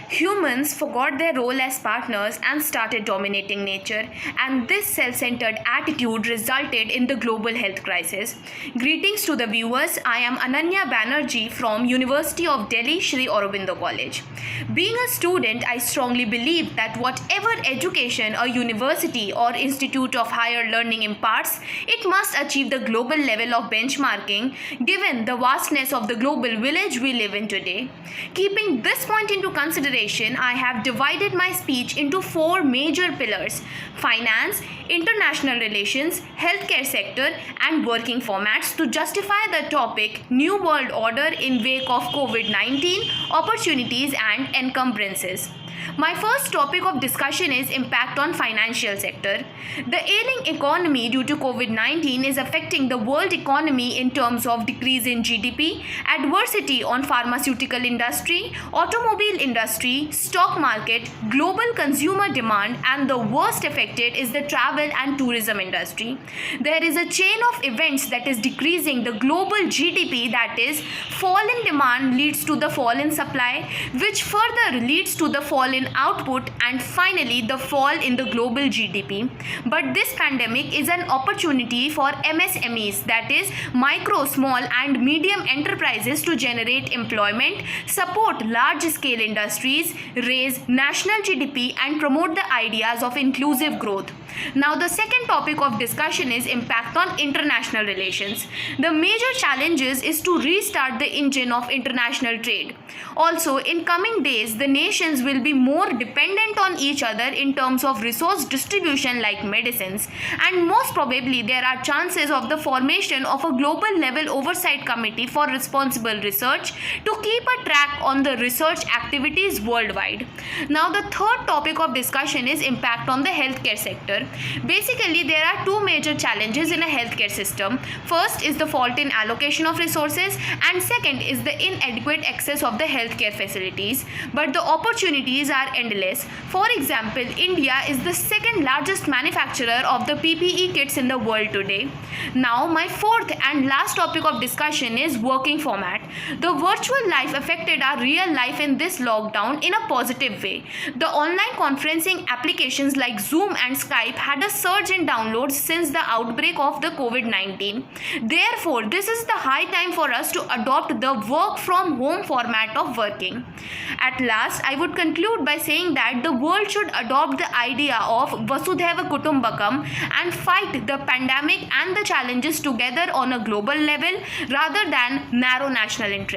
Humans forgot their role as partners and started dominating nature, and this self-centered attitude resulted in the global health crisis. Greetings to the viewers. I am Ananya Banerjee from University of Delhi Sri Aurobindo College. Being a student, I strongly believe that whatever education a university or institute of higher learning imparts, it must achieve the global level of benchmarking given the vastness of the global village we live in today. Keeping this point into consideration, I have divided my speech into four major pillars: finance, international relations, healthcare sector, and working formats to justify the topic New World Order in wake of COVID-19, opportunities and encumbrances. My first topic of discussion is impact on financial sector. The ailing economy due to COVID-19 is affecting the world economy in terms of decrease in GDP, adversity on pharmaceutical industry, automobile industry, stock market, global consumer demand, and the worst affected is the travel and tourism industry. There is a chain of events that is decreasing the global GDP, that is, fall in demand leads to the fall in supply, which further leads to the fall in output, and finally the fall in the global GDP. But this pandemic is an opportunity for MSMEs, that is micro, small and medium enterprises, to generate employment, support large scale industries, raise national GDP and promote the ideas of inclusive growth. Now the second topic of discussion is impact on international relations. The major challenges is to restart the engine of international trade. Also, in coming days, the nations will be more dependent on each other in terms of resource distribution like medicines, and most probably there are chances of the formation of a global level oversight committee for responsible research to keep a track on the research activities worldwide. Now the third topic of discussion is impact on the healthcare sector. Basically, there are two major challenges in a healthcare system. First is the fault in allocation of resources, and second is the inadequate access of the healthcare facilities. But the opportunities are endless. For example, India is the second largest manufacturer of the PPE kits in the world today. Now, my fourth and last topic of discussion is working format. The virtual life affected our real life in this lockdown in a positive way. The online conferencing applications like Zoom and Skype had a surge in downloads since the outbreak of the COVID-19. Therefore, this is the high time for us to adopt the work from home format of working. At last, I would conclude by saying that the world should adopt the idea of Vasudhaiva Kutumbakam and fight the pandemic and the challenges together on a global level rather than narrow national interests.